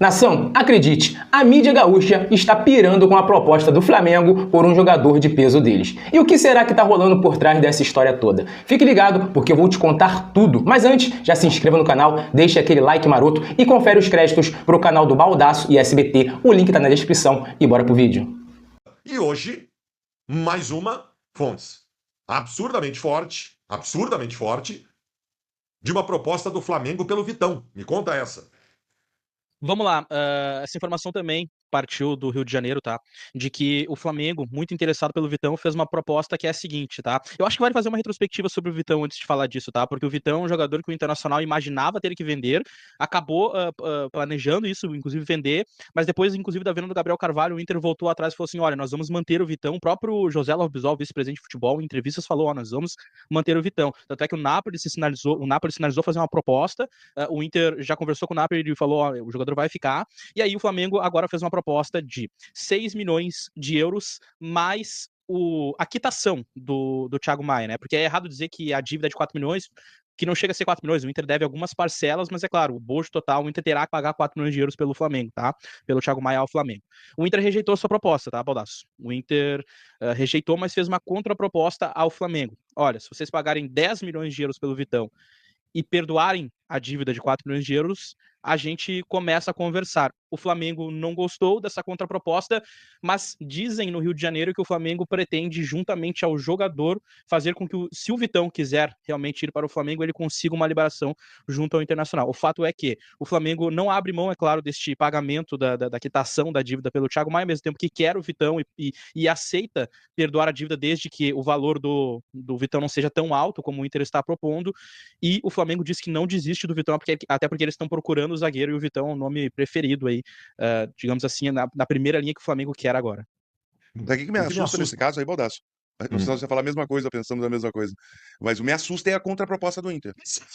Nação, acredite, a mídia gaúcha está pirando com a proposta do Flamengo por um jogador de peso deles. E o que será que está rolando por trás dessa história toda? Fique ligado, porque eu vou te contar tudo. Mas antes, já se inscreva no canal, deixe aquele like maroto e confere os créditos para o canal do Baldaço e SBT. O link está na descrição e bora pro vídeo. E hoje, mais uma fontes absurdamente forte, de uma proposta do Flamengo pelo Vitão. Me conta essa. Vamos lá, essa informação também partiu do Rio de Janeiro, tá? De que o Flamengo, muito interessado pelo Vitão, fez uma proposta que é a seguinte, tá? Eu acho que vale fazer uma retrospectiva sobre o Vitão antes de falar disso, tá? Porque o Vitão é um jogador que o Internacional imaginava ter que vender, acabou planejando isso, inclusive vender, mas depois, inclusive, da venda do Gabriel Carvalho, o Inter voltou atrás e falou assim, olha, nós vamos manter o Vitão. O próprio José Lopes Bisol, vice-presidente de futebol, em entrevistas falou, ó, nós vamos manter o Vitão. Tanto é que o Napoli sinalizou fazer uma proposta, o Inter já conversou com o Napoli e falou, ó, o jogador vai ficar, e aí o Flamengo agora fez uma proposta de 6 milhões de euros mais a quitação do Thiago Maia, né? Porque é errado dizer que a dívida é de 4 milhões, que não chega a ser 4 milhões, o Inter deve algumas parcelas, mas é claro, o bojo total, o Inter terá que pagar 4 milhões de euros pelo Flamengo, tá? Pelo Thiago Maia ao Flamengo. O Inter rejeitou a sua proposta, tá, Baldasso? O Inter rejeitou, mas fez uma contraproposta ao Flamengo. Olha, se vocês pagarem 10 milhões de euros pelo Vitão e perdoarem a dívida de 4 milhões de euros, a gente começa a conversar. O Flamengo não gostou dessa contraproposta, mas dizem no Rio de Janeiro que o Flamengo pretende, juntamente ao jogador, fazer com que, se o Vitão quiser realmente ir para o Flamengo, ele consiga uma liberação junto ao Internacional. O fato é que o Flamengo não abre mão, é claro, deste pagamento da quitação da dívida pelo Thiago Maia, ao mesmo tempo que quer o Vitão e aceita perdoar a dívida desde que o valor do Vitão não seja tão alto como o Inter está propondo, e o Flamengo diz que não desiste do Vitão, até porque eles estão procurando o zagueiro e o Vitão é o nome preferido aí, digamos assim, na primeira linha que o Flamengo quer agora. O que me assusta nesse caso aí, Baldasso? Não sei se você falar a mesma coisa, pensamos a mesma coisa. Mas o que me assusta é a contraproposta do Inter.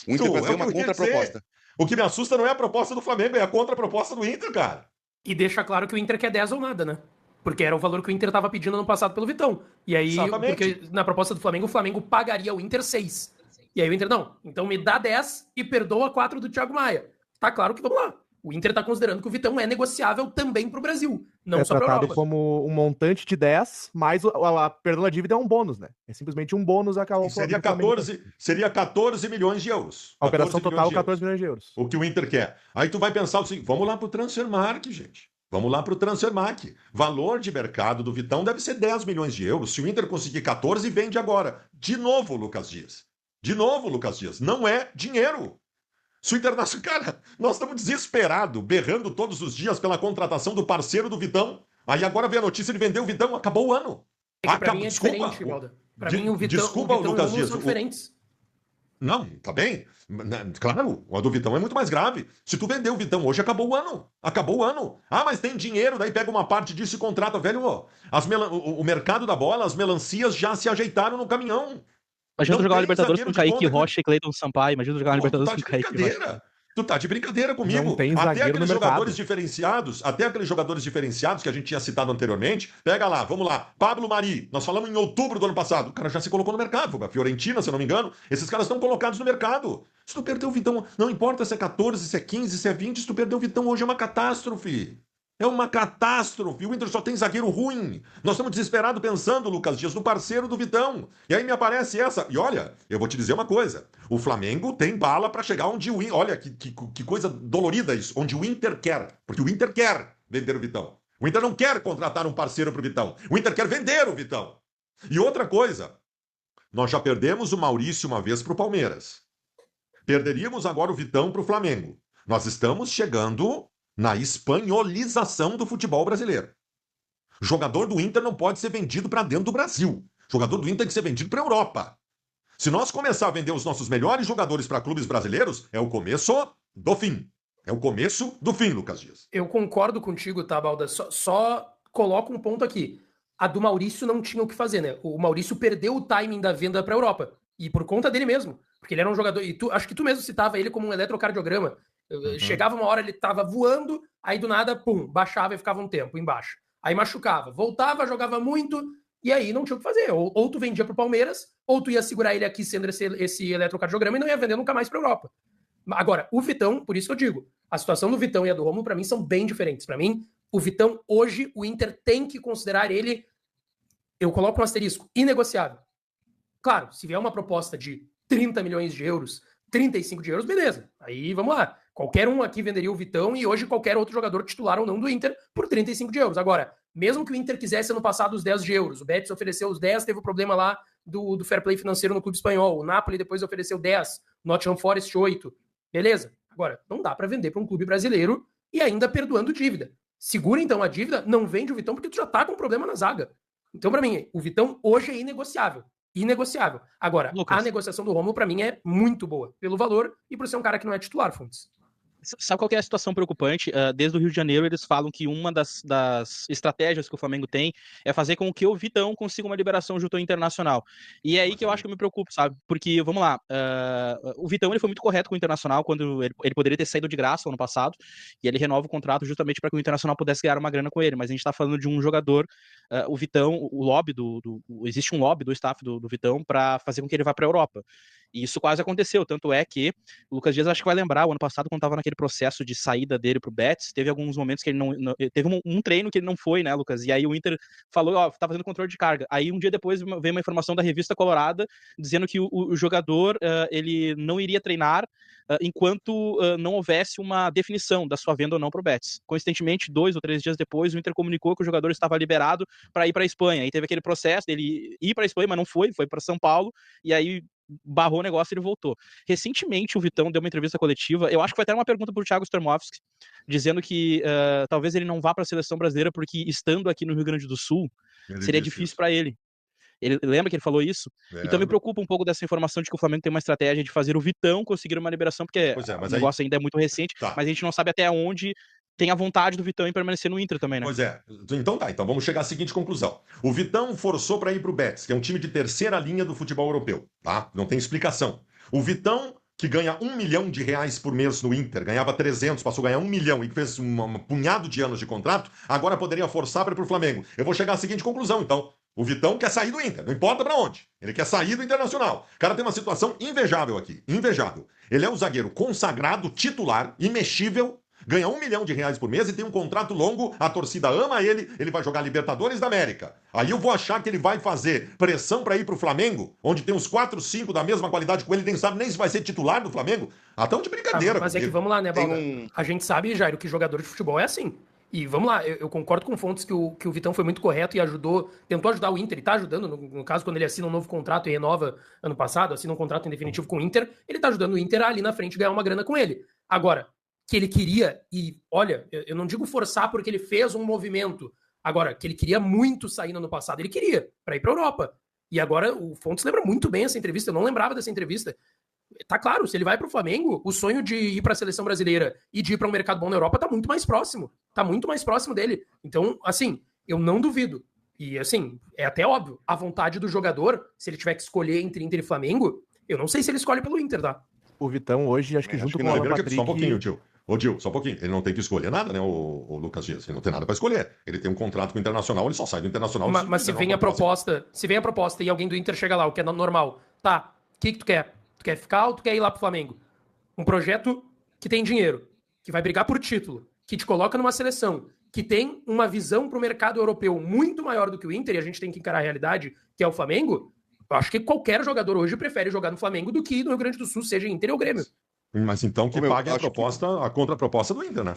O Inter vai fazer uma contraproposta. O que me assusta não é a proposta do Flamengo, é a contraproposta do Inter, cara. E deixa claro que o Inter quer 10 ou nada, né? Porque era o valor que o Inter estava pedindo ano passado pelo Vitão. E aí, porque na proposta do Flamengo, o Flamengo pagaria o Inter 6. E aí o Inter, não, então me dá 10 e perdoa 4 do Thiago Maia. Tá claro que vamos lá. O Inter tá considerando que o Vitão é negociável também pro Brasil, não só pra Europa. É tratado como um montante de 10, mas perdão, a dívida é um bônus, né? É simplesmente um bônus a seria 14 milhões de euros. A operação total, 14 milhões de euros. O que o Inter quer. Aí tu vai pensar assim, vamos lá pro Transfermarkt, gente. Vamos lá pro Transfermarkt. Valor de mercado do Vitão deve ser 10 milhões de euros. Se o Inter conseguir 14, vende agora. De novo, Lucas Dias. Não é dinheiro. Se o Internacional... Cara, nós estamos desesperados, berrando todos os dias pela contratação do parceiro do Vitão. Aí agora vem a notícia de vender o Vitão, acabou o ano. Pra mim é diferente, Valda. Pra mim o Vitão, desculpa, Lucas Dias, são diferentes. Não, tá bem. Claro, o do Vitão é muito mais grave. Se tu vender o Vitão hoje, acabou o ano. Ah, mas tem dinheiro, daí pega uma parte disso e contrata. Velho, o mercado da bola, as melancias já se ajeitaram no caminhão. Imagina tu jogar uma Libertadores com Kaique Rocha e Cleiton Sampaio. Imagina tu jogar uma Libertadores com Kaique Rocha. Tu tá de brincadeira comigo. Não tem zagueiro no mercado. Até aqueles jogadores diferenciados que a gente tinha citado anteriormente. Pega lá, vamos lá. Pablo Mari, nós falamos em outubro do ano passado. O cara já se colocou no mercado. A Fiorentina, se eu não me engano. Esses caras estão colocados no mercado. Se tu perder o Vitão, não importa se é 14, se é 15, se é 20, se tu perder o Vitão hoje é uma catástrofe. É uma catástrofe. O Inter só tem zagueiro ruim. Nós estamos desesperados pensando, Lucas Dias, no parceiro do Vitão. E aí me aparece essa. E olha, eu vou te dizer uma coisa. O Flamengo tem bala para chegar onde o Inter... Olha, que coisa dolorida isso. Onde o Inter quer. Porque o Inter quer vender o Vitão. O Inter não quer contratar um parceiro pro Vitão. O Inter quer vender o Vitão. E outra coisa. Nós já perdemos o Maurício uma vez pro Palmeiras. Perderíamos agora o Vitão pro Flamengo. Nós estamos chegando... na espanholização do futebol brasileiro. Jogador do Inter não pode ser vendido para dentro do Brasil. Jogador do Inter tem que ser vendido para a Europa. Se nós começar a vender os nossos melhores jogadores para clubes brasileiros, é o começo do fim. É o começo do fim, Lucas Dias. Eu concordo contigo, tá, Balda? Só coloco um ponto aqui. A do Maurício não tinha o que fazer, né? O Maurício perdeu o timing da venda para a Europa. E por conta dele mesmo. Porque ele era um jogador... E acho que tu mesmo citava ele como um eletrocardiograma. Chegava uma hora, ele tava voando, aí do nada, pum, baixava e ficava um tempo embaixo. Aí machucava, voltava, jogava muito, e aí não tinha o que fazer. Ou tu vendia pro Palmeiras, ou tu ia segurar ele aqui sendo esse eletrocardiograma e não ia vender nunca mais pra Europa. Agora, o Vitão, por isso que eu digo, a situação do Vitão e a do Romulo, pra mim, são bem diferentes. Pra mim, o Vitão, hoje, o Inter tem que considerar ele, eu coloco um asterisco, inegociável. Claro, se vier uma proposta de 30 milhões de euros, 35 de euros, beleza. Aí, vamos lá. Qualquer um aqui venderia o Vitão e hoje qualquer outro jogador titular ou não do Inter por 35 de euros. Agora, mesmo que o Inter quisesse ano passado os 10 de euros, o Betis ofereceu os 10, teve o problema lá do fair play financeiro no clube espanhol, o Napoli depois ofereceu 10, o Nottingham Forest 8, beleza. Agora, não dá pra vender pra um clube brasileiro e ainda perdoando dívida. Segura então a dívida, não vende o Vitão porque tu já tá com um problema na zaga. Então, pra mim, o Vitão hoje é inegociável. Inegociável. Agora, Lucas, a negociação do Romulo, pra mim, é muito boa. Pelo valor e por ser um cara que não é titular, Fontes. sabe qual que é a situação preocupante? Desde o Rio de Janeiro, eles falam que uma das estratégias que o Flamengo tem é fazer com que o Vitão consiga uma liberação junto ao Internacional. E é aí que eu acho que eu me preocupo, sabe? Porque, vamos lá, o Vitão ele foi muito correto com o Internacional quando ele poderia ter saído de graça ano passado, e ele renova o contrato justamente para que o Internacional pudesse ganhar uma grana com ele. Mas a gente tá falando de um jogador, o Vitão, o lobby existe um lobby do staff do Vitão para fazer com que ele vá para a Europa. E isso quase aconteceu, tanto é que o Lucas Dias acho que vai lembrar, o ano passado, quando estava naquele processo de saída dele pro Betis, teve alguns momentos que ele não teve um treino que ele não foi, né, Lucas? E aí o Inter falou, ó, tá fazendo controle de carga. Aí um dia depois veio uma informação da revista Colorada dizendo que o jogador, ele não iria treinar enquanto não houvesse uma definição da sua venda ou não pro Betis. Coincidentemente, 2 ou 3 dias depois, o Inter comunicou que o jogador estava liberado para ir para a Espanha. Aí teve aquele processo dele ir para a Espanha, mas não foi para São Paulo, e aí barrou o negócio e ele voltou. Recentemente o Vitão deu uma entrevista coletiva, eu acho que foi até uma pergunta pro Thiago Stormovski, dizendo que talvez ele não vá para a seleção brasileira porque estando aqui no Rio Grande do Sul seria difícil para ele. Ele lembra que ele falou isso? Então me preocupa um pouco dessa informação de que o Flamengo tem uma estratégia de fazer o Vitão conseguir uma liberação, porque o negócio ainda é muito recente, mas a gente não sabe até onde tem a vontade do Vitão em permanecer no Inter também, né? Pois é. Então tá, então vamos chegar à seguinte conclusão. O Vitão forçou para ir pro Betis, que é um time de terceira linha do futebol europeu, tá? Não tem explicação. O Vitão, que ganha R$1 milhão por mês no Inter, ganhava 300, passou a ganhar 1 milhão e fez um punhado de anos de contrato, agora poderia forçar para ir pro Flamengo. Eu vou chegar à seguinte conclusão, então. O Vitão quer sair do Inter, não importa para onde. Ele quer sair do Internacional. O cara tem uma situação invejável aqui, invejável. Ele é um zagueiro consagrado, titular, imexível, ganha R$1 milhão por mês e tem um contrato longo, a torcida ama ele, ele vai jogar Libertadores da América. Aí eu vou achar que ele vai fazer pressão para ir pro Flamengo, onde tem uns 4, 5 da mesma qualidade com ele, nem sabe nem se vai ser titular do Flamengo. Até de brincadeira. Mas é que vamos lá, né, Balda? A gente sabe, Jairo, que jogador de futebol é assim. E vamos lá, eu concordo com Fontes que o Vitão foi muito correto e tentou ajudar o Inter, e tá ajudando, no caso, quando ele assina um novo contrato e renova ano passado, assina um contrato em definitivo com o Inter, ele tá ajudando o Inter a ali na frente ganhar uma grana com ele. Agora, que ele queria, e olha, eu não digo forçar porque ele fez um movimento, agora, que ele queria muito sair no ano passado, ele queria, pra ir pra Europa. E agora, o Fontes lembra muito bem essa entrevista, eu não lembrava dessa entrevista. Tá claro, se ele vai pro Flamengo, o sonho de ir pra seleção brasileira e de ir pra um mercado bom na Europa tá muito mais próximo. Tá muito mais próximo dele. Então, assim, eu não duvido. E, assim, é até óbvio, a vontade do jogador, se ele tiver que escolher entre Inter e Flamengo, eu não sei se ele escolhe pelo Inter, tá? O Vitão hoje, acho que junto com o Alan Patrick... Só um pouquinho, tio. Ô, Gil, só um pouquinho. Ele não tem que escolher nada, né, o Lucas Dias? Ele não tem nada pra escolher. Ele tem um contrato com o Internacional, ele só sai do Internacional. Mas se vem a proposta e alguém do Inter chega lá, o que é normal, tá, o que tu quer? Tu quer ficar ou tu quer ir lá pro Flamengo? Um projeto que tem dinheiro, que vai brigar por título, que te coloca numa seleção, que tem uma visão pro mercado europeu muito maior do que o Inter, e a gente tem que encarar a realidade, que é o Flamengo. Eu acho que qualquer jogador hoje prefere jogar no Flamengo do que no Rio Grande do Sul, seja Inter ou Grêmio. Mas então que pague a contraproposta do Inter, né?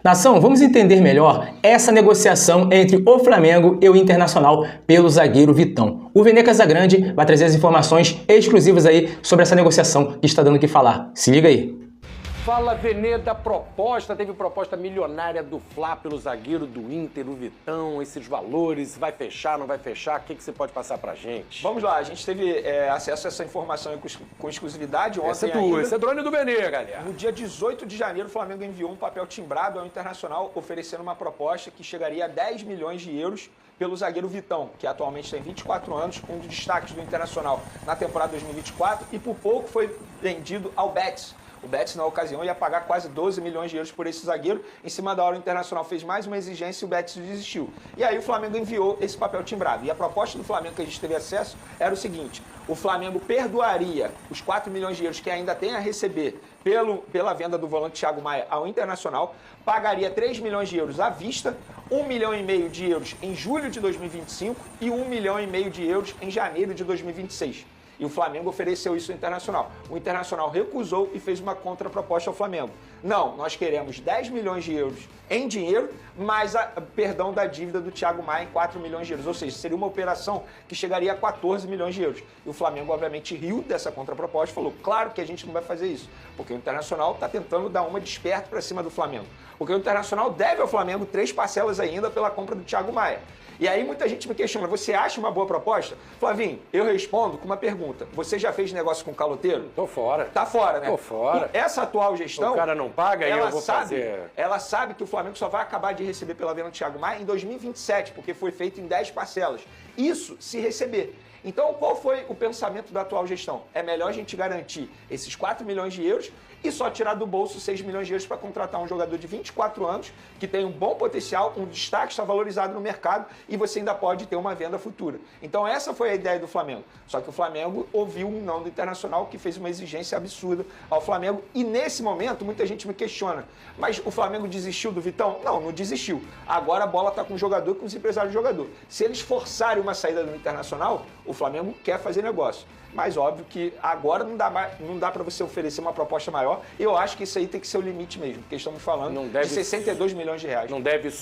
Nação, vamos entender melhor essa negociação entre o Flamengo e o Internacional pelo zagueiro Vitão. O Vene Casagrande vai trazer as informações exclusivas aí sobre essa negociação que está dando o que falar. Se liga aí. Fala, Vene, da proposta. Teve proposta milionária do Fla pelo zagueiro do Inter, o Vitão, esses valores, vai fechar, não vai fechar? O que você pode passar pra gente? Vamos lá, a gente teve acesso a essa informação com exclusividade ontem Esse é drone do Vene, galera. No dia 18 de janeiro, o Flamengo enviou um papel timbrado ao Internacional oferecendo uma proposta que chegaria a 10 milhões de euros pelo zagueiro Vitão, que atualmente tem 24 anos, um dos destaques do Internacional na temporada 2024 e por pouco foi vendido ao Betis. O Betis, na ocasião, ia pagar quase 12 milhões de euros por esse zagueiro. Em cima da hora, o Internacional fez mais uma exigência e o Betis desistiu. E aí o Flamengo enviou esse papel timbrado. E a proposta do Flamengo que a gente teve acesso era o seguinte: o Flamengo perdoaria os 4 milhões de euros que ainda tem a receber pela venda do volante Thiago Maia ao Internacional, pagaria 3 milhões de euros à vista, 1,5 milhão de euros em julho de 2025 e 1,5 milhão de euros em janeiro de 2026. E o Flamengo ofereceu isso ao Internacional. O Internacional recusou e fez uma contraproposta ao Flamengo. Não, nós queremos 10 milhões de euros em dinheiro, mais perdão da dívida do Thiago Maia em 4 milhões de euros. Ou seja, seria uma operação que chegaria a 14 milhões de euros. E o Flamengo, obviamente, riu dessa contraproposta e falou: claro que a gente não vai fazer isso, porque o Internacional está tentando dar uma de esperto para cima do Flamengo. Porque o Internacional deve ao Flamengo 3 parcelas ainda pela compra do Thiago Maia. E aí muita gente me questiona: você acha uma boa proposta? Flavinho, eu respondo com uma pergunta: você já fez negócio com o caloteiro? Tô fora. Tá fora, né? Tô fora. Essa atual gestão... O cara não paga e eu vou fazer... Ela sabe que o Flamengo só vai acabar de receber pela venda do Thiago Maia em 2027, porque foi feito em 10 parcelas. Isso se receber. Então, qual foi o pensamento da atual gestão? É melhor a gente garantir esses 4 milhões de euros e só tirar do bolso 6 milhões de euros para contratar um jogador de 24 anos, que tem um bom potencial, um destaque, está valorizado no mercado e você ainda pode ter uma venda futura. Então essa foi a ideia do Flamengo. Só que o Flamengo ouviu um não do Internacional, que fez uma exigência absurda ao Flamengo. E nesse momento, muita gente me questiona: mas o Flamengo desistiu do Vitão? Não, não desistiu. Agora a bola está com o jogador, com os empresários do jogador. Se eles forçarem uma saída do Internacional, o Flamengo quer fazer negócio. Mas óbvio que agora não dá para você oferecer uma proposta maior. Eu acho que isso aí tem que ser o limite mesmo, porque estamos falando de 62 milhões de reais. Não deve...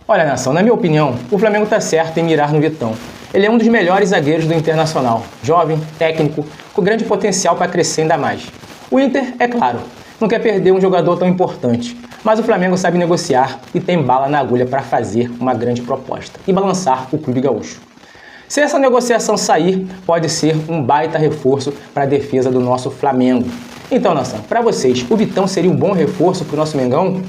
Olha, nação, na minha opinião, o Flamengo está certo em mirar no Vitão. Ele é um dos melhores zagueiros do Internacional, jovem, técnico, com grande potencial para crescer ainda mais. O Inter, é claro, não quer perder um jogador tão importante, mas o Flamengo sabe negociar e tem bala na agulha para fazer uma grande proposta e balançar o clube gaúcho. Se essa negociação sair, pode ser um baita reforço para a defesa do nosso Flamengo. Então, nação, para vocês, o Vitão seria um bom reforço para o nosso Mengão?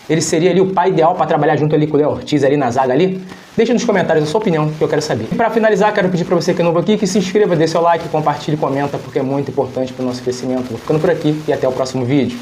Ele seria ali o pai ideal para trabalhar junto ali com o Léo Ortiz ali na zaga ali? Deixa nos comentários a sua opinião, que eu quero saber. E para finalizar, quero pedir para você que é novo aqui, que se inscreva, dê seu like, compartilhe, comenta, porque é muito importante para o nosso crescimento. Vou ficando por aqui e até o próximo vídeo.